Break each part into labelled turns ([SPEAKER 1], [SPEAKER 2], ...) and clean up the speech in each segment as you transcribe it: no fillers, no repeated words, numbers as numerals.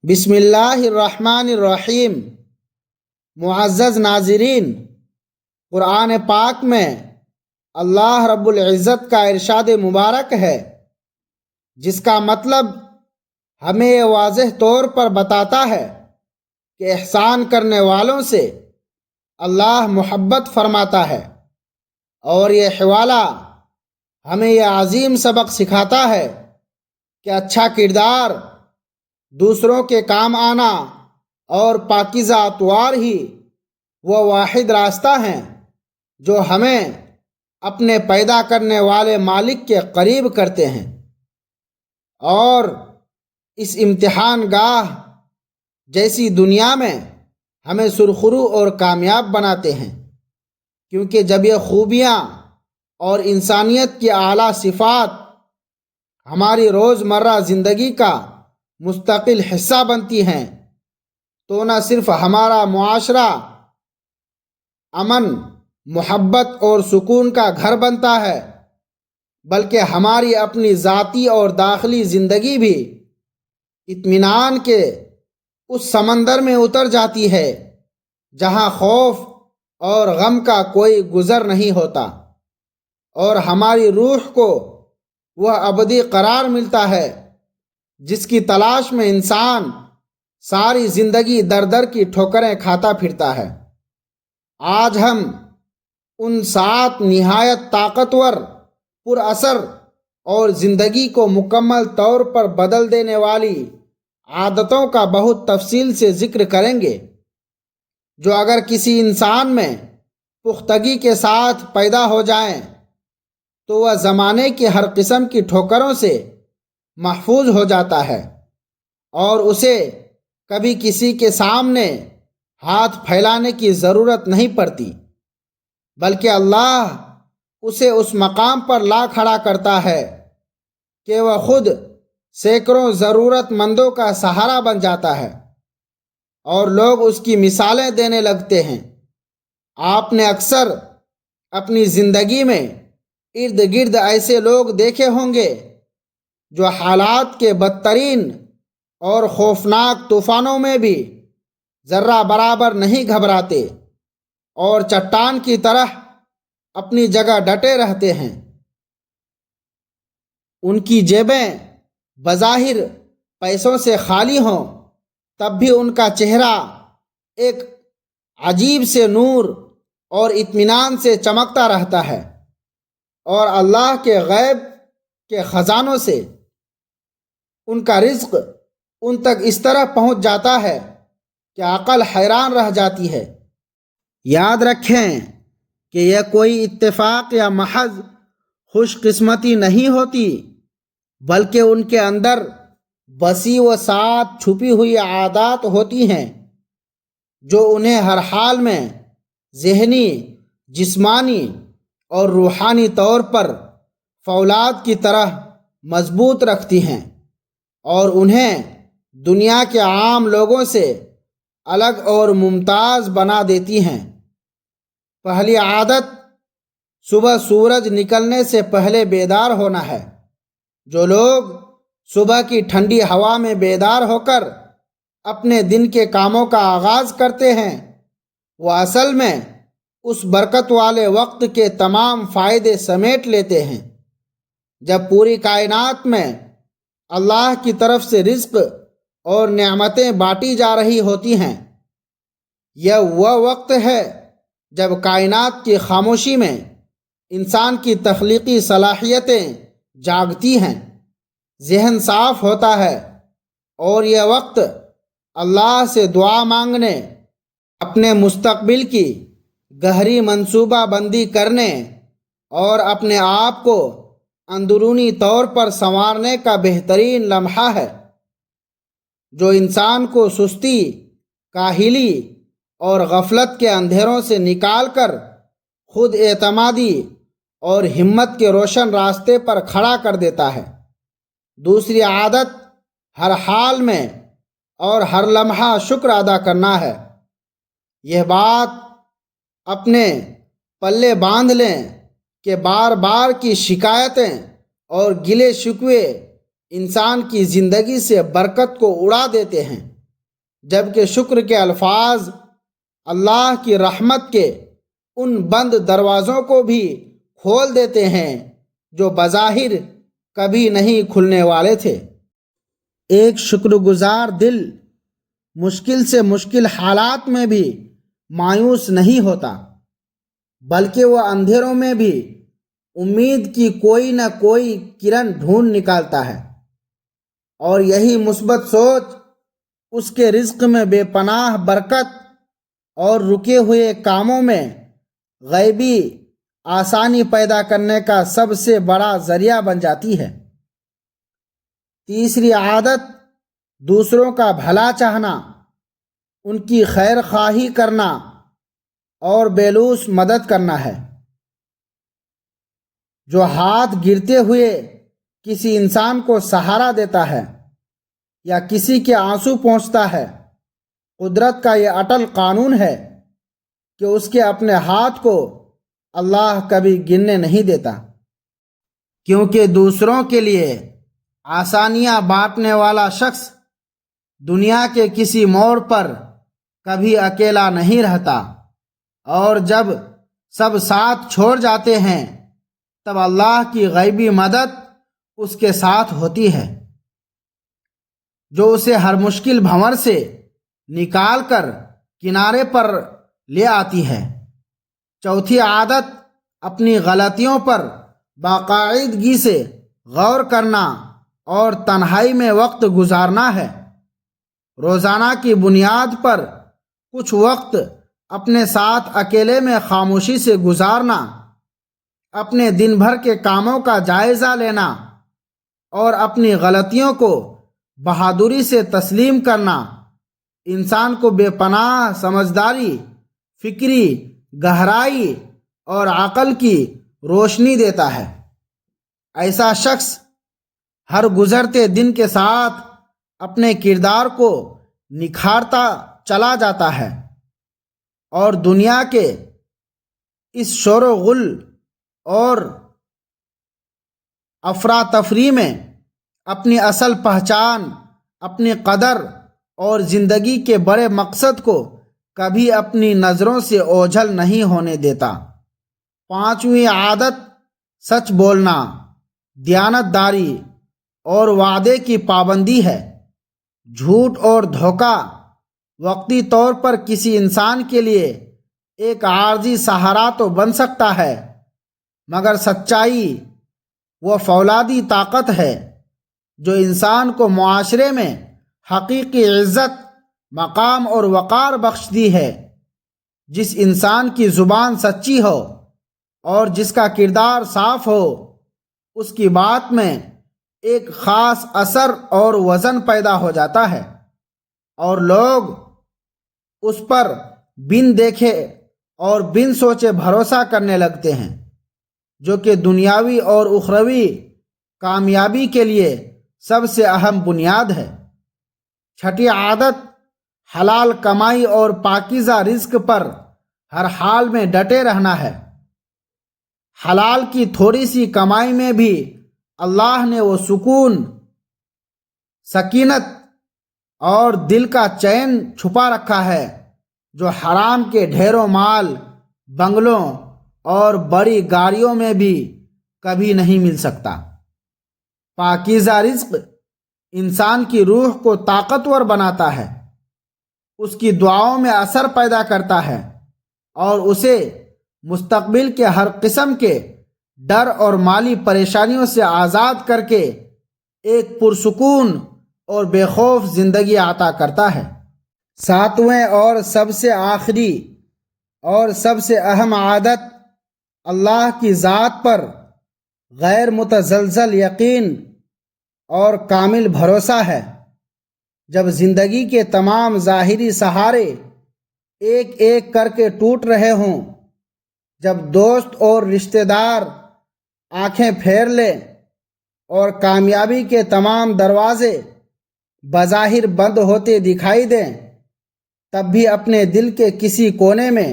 [SPEAKER 1] بسم اللہ الرحمن الرحیم۔ معزز ناظرین، قرآن پاک میں اللہ رب العزت کا ارشاد مبارک ہے، جس کا مطلب ہمیں یہ واضح طور پر بتاتا ہے کہ احسان کرنے والوں سے اللہ محبت فرماتا ہے، اور یہ حوالہ ہمیں یہ عظیم سبق سکھاتا ہے کہ اچھا کردار، دوسروں کے کام آنا اور پاکیزہ اطوار ہی وہ واحد راستہ ہیں جو ہمیں اپنے پیدا کرنے والے مالک کے قریب کرتے ہیں، اور اس امتحان گاہ جیسی دنیا میں ہمیں سرخرو اور کامیاب بناتے ہیں، کیونکہ جب یہ خوبیاں اور انسانیت کی اعلیٰ صفات ہماری روزمرہ زندگی کا مستقل حصہ بنتی ہیں تو نہ صرف ہمارا معاشرہ امن، محبت اور سکون کا گھر بنتا ہے، بلکہ ہماری اپنی ذاتی اور داخلی زندگی بھی اطمینان کے اس سمندر میں اتر جاتی ہے جہاں خوف اور غم کا کوئی گزر نہیں ہوتا، اور ہماری روح کو وہ ابدی قرار ملتا ہے جس کی تلاش میں انسان ساری زندگی در در کی ٹھوکریں کھاتا پھرتا ہے۔ آج ہم ان 7 نہایت طاقتور، پر اثر اور زندگی کو مکمل طور پر بدل دینے والی عادتوں کا بہت تفصیل سے ذکر کریں گے، جو اگر کسی انسان میں پختگی کے ساتھ پیدا ہو جائیں تو وہ زمانے کی ہر قسم کی ٹھوکروں سے محفوظ ہو جاتا ہے، اور اسے کبھی کسی کے سامنے ہاتھ پھیلانے کی ضرورت نہیں پڑتی، بلکہ اللہ اسے اس مقام پر لا کھڑا کرتا ہے کہ وہ خود سینکڑوں ضرورت مندوں کا سہارا بن جاتا ہے، اور لوگ اس کی مثالیں دینے لگتے ہیں۔ آپ نے اکثر اپنی زندگی میں ارد گرد ایسے لوگ دیکھے ہوں گے جو حالات کے بدترین اور خوفناک طوفانوں میں بھی ذرہ برابر نہیں گھبراتے اور چٹان کی طرح اپنی جگہ ڈٹے رہتے ہیں۔ ان کی جیبیں بظاہر پیسوں سے خالی ہوں، تب بھی ان کا چہرہ ایک عجیب سے نور اور اطمینان سے چمکتا رہتا ہے، اور اللہ کے غیب کے خزانوں سے ان کا رزق ان تک اس طرح پہنچ جاتا ہے کہ عقل حیران رہ جاتی ہے۔ یاد رکھیں کہ یہ کوئی اتفاق یا محض خوش قسمتی نہیں ہوتی، بلکہ ان کے اندر وسیع و سعت چھپی ہوئی عادات ہوتی ہیں جو انہیں ہر حال میں ذہنی، جسمانی اور روحانی طور پر فولاد کی طرح مضبوط رکھتی ہیں، اور انہیں دنیا کے عام لوگوں سے الگ اور ممتاز بنا دیتی ہیں۔ پہلی عادت صبح سورج نکلنے سے پہلے بیدار ہونا ہے۔ جو لوگ صبح کی ٹھنڈی ہوا میں بیدار ہو کر اپنے دن کے کاموں کا آغاز کرتے ہیں، وہ اصل میں اس برکت والے وقت کے تمام فائدے سمیٹ لیتے ہیں جب پوری کائنات میں اللہ کی طرف سے رزق اور نعمتیں بانٹی جا رہی ہوتی ہیں۔ یہ وہ وقت ہے جب کائنات کی خاموشی میں انسان کی تخلیقی صلاحیتیں جاگتی ہیں، ذہن صاف ہوتا ہے، اور یہ وقت اللہ سے دعا مانگنے، اپنے مستقبل کی گہری منصوبہ بندی کرنے اور اپنے آپ کو اندرونی طور پر سنوارنے کا بہترین لمحہ ہے، جو انسان کو سستی، کاہلی اور غفلت کے اندھیروں سے نکال کر خود اعتمادی اور ہمت کے روشن راستے پر کھڑا کر دیتا ہے۔ دوسری عادت ہر حال میں اور ہر لمحہ شکر ادا کرنا ہے۔ یہ بات اپنے پلے باندھ لیں کہ بار بار کی شکایتیں اور گلے شکوے انسان کی زندگی سے برکت کو اڑا دیتے ہیں۔ جبکہ شکر کے الفاظ اللہ کی رحمت کے ان بند دروازوں کو بھی کھول دیتے ہیں جو بظاہر کبھی نہیں کھلنے والے تھے۔ ایک شکر گزار دل مشکل سے مشکل حالات میں بھی مایوس نہیں ہوتا، بلکہ وہ اندھیروں میں بھی امید کی کوئی نہ کوئی کرن ڈھونڈ نکالتا ہے، اور یہی مثبت سوچ اس کے رزق میں بے پناہ برکت اور رکے ہوئے کاموں میں غیبی آسانی پیدا کرنے کا سب سے بڑا ذریعہ بن جاتی ہے۔ تیسری عادت دوسروں کا بھلا چاہنا، ان کی خیر خواہی کرنا اور بےلوث مدد کرنا ہے۔ جو ہاتھ گرتے ہوئے کسی انسان کو سہارا دیتا ہے یا کسی کے آنسو پہنچتا ہے، قدرت کا یہ اٹل قانون ہے کہ اس کے اپنے ہاتھ کو اللہ کبھی گننے نہیں دیتا، کیونکہ دوسروں کے لیے آسانیاں بانٹنے والا شخص دنیا کے کسی موڑ پر کبھی اکیلا نہیں رہتا، اور جب سب ساتھ چھوڑ جاتے ہیں تب اللہ کی غیبی مدد اس کے ساتھ ہوتی ہے، جو اسے ہر مشکل بھنور سے نکال کر کنارے پر لے آتی ہے۔ چوتھی عادت اپنی غلطیوں پر باقاعدگی سے غور کرنا اور تنہائی میں وقت گزارنا ہے۔ روزانہ کی بنیاد پر کچھ وقت اپنے ساتھ اکیلے میں خاموشی سے گزارنا، اپنے دن بھر کے کاموں کا جائزہ لینا اور اپنی غلطیوں کو بہادری سے تسلیم کرنا انسان کو بے پناہ سمجھداری، فکری گہرائی اور عقل کی روشنی دیتا ہے۔ ایسا شخص ہر گزرتے دن کے ساتھ اپنے کردار کو نکھارتا چلا جاتا ہے اور دنیا کے اس شور و غل اور افراتفری میں اپنی اصل پہچان، اپنی قدر اور زندگی کے بڑے مقصد کو کبھی اپنی نظروں سے اوجھل نہیں ہونے دیتا۔ پانچویں عادت سچ بولنا، دیانت داری اور وعدے کی پابندی ہے۔ جھوٹ اور دھوکہ وقتی طور پر کسی انسان کے لیے ایک عارضی سہارا تو بن سکتا ہے، مگر سچائی وہ فولادی طاقت ہے جو انسان کو معاشرے میں حقیقی عزت، مقام اور وقار بخشتی ہے۔ جس انسان کی زبان سچی ہو اور جس کا کردار صاف ہو، اس کی بات میں ایک خاص اثر اور وزن پیدا ہو جاتا ہے، اور لوگ اس پر بن دیکھے اور بن سوچے بھروسہ کرنے لگتے ہیں، جو کہ دنیاوی اور اخروی کامیابی کے لیے سب سے اہم بنیاد ہے۔ چھٹی عادت حلال کمائی اور پاکیزہ رزق پر ہر حال میں ڈٹے رہنا ہے۔ حلال کی تھوڑی سی کمائی میں بھی اللہ نے وہ سکون، سکینت اور دل کا چین چھپا رکھا ہے جو حرام کے ڈھیروں مال، بنگلوں اور بڑی گاڑیوں میں بھی کبھی نہیں مل سکتا۔ پاکیزہ رزق انسان کی روح کو طاقتور بناتا ہے، اس کی دعاؤں میں اثر پیدا کرتا ہے اور اسے مستقبل کے ہر قسم کے ڈر اور مالی پریشانیوں سے آزاد کر کے ایک پرسکون اور بے خوف زندگی عطا کرتا ہے۔ ساتویں اور سب سے آخری اور سب سے اہم عادت اللہ کی ذات پر غیر متزلزل یقین اور کامل بھروسہ ہے۔ جب زندگی کے تمام ظاہری سہارے ایک ایک کر کے ٹوٹ رہے ہوں، جب دوست اور رشتہ دار آنکھیں پھیر لیں اور کامیابی کے تمام دروازے بظاہر بند ہوتے دکھائی دیں، تب بھی اپنے دل کے کسی کونے میں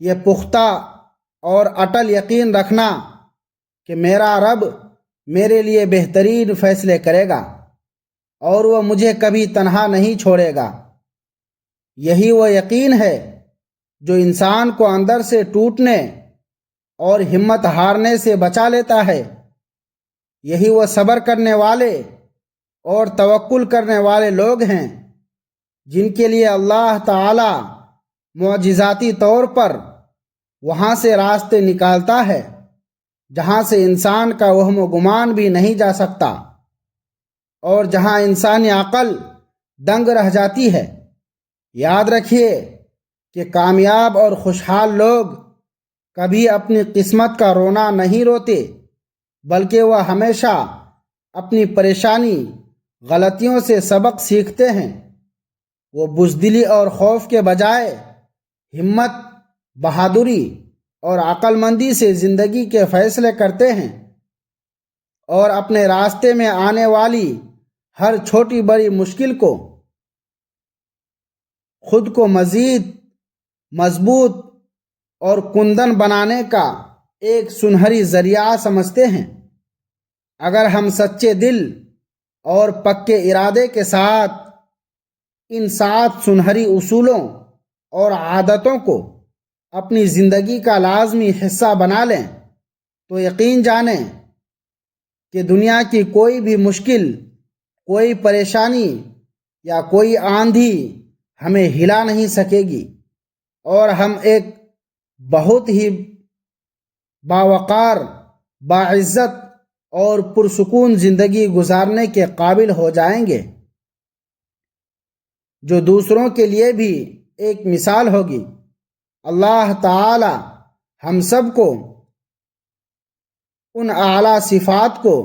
[SPEAKER 1] یہ پختہ اور اٹل یقین رکھنا کہ میرا رب میرے لیے بہترین فیصلے کرے گا اور وہ مجھے کبھی تنہا نہیں چھوڑے گا۔ یہی وہ یقین ہے جو انسان کو اندر سے ٹوٹنے اور ہمت ہارنے سے بچا لیتا ہے۔ یہی وہ صبر کرنے والے اور توکل کرنے والے لوگ ہیں جن کے لیے اللہ تعالی معجزاتی طور پر وہاں سے راستے نکالتا ہے جہاں سے انسان کا وہم و گمان بھی نہیں جا سکتا، اور جہاں انسانی عقل دنگ رہ جاتی ہے۔ یاد رکھیے کہ کامیاب اور خوشحال لوگ کبھی اپنی قسمت کا رونا نہیں روتے، بلکہ وہ ہمیشہ اپنی پریشانی، غلطیوں سے سبق سیکھتے ہیں۔ وہ بزدلی اور خوف کے بجائے ہمت، بہادری اور عقل مندی سے زندگی کے فیصلے کرتے ہیں، اور اپنے راستے میں آنے والی ہر چھوٹی بڑی مشکل کو خود کو مزید مضبوط اور کندن بنانے کا ایک سنہری ذریعہ سمجھتے ہیں۔ اگر ہم سچے دل اور پکے ارادے کے ساتھ ان 7 سنہری اصولوں اور عادتوں کو اپنی زندگی کا لازمی حصہ بنا لیں تو یقین جانیں کہ دنیا کی کوئی بھی مشکل، کوئی پریشانی یا کوئی آندھی ہمیں ہلا نہیں سکے گی، اور ہم ایک بہت ہی باوقار، باعزت اور پرسکون زندگی گزارنے کے قابل ہو جائیں گے، جو دوسروں کے لیے بھی ایک مثال ہوگی۔ اللہ تعالی ہم سب کو ان اعلیٰ صفات کو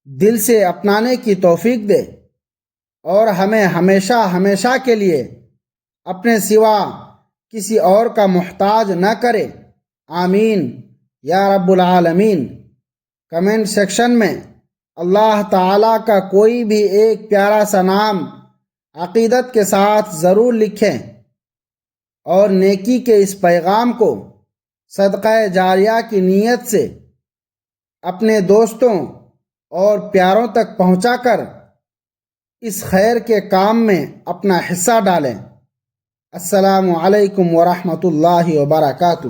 [SPEAKER 1] دل سے اپنانے کی توفیق دے، اور ہمیں ہمیشہ ہمیشہ کے لیے اپنے سوا کسی اور کا محتاج نہ کرے۔ آمین یا رب العالمین۔ کمنٹ سیکشن میں اللہ تعالیٰ کا کوئی بھی ایک پیارا سا نام عقیدت کے ساتھ ضرور لکھیں، اور نیکی کے اس پیغام کو صدقہ جاریہ کی نیت سے اپنے دوستوں اور پیاروں تک پہنچا کر اس خیر کے کام میں اپنا حصہ ڈالیں۔ السلام علیکم ورحمۃ اللہ وبرکاتہ۔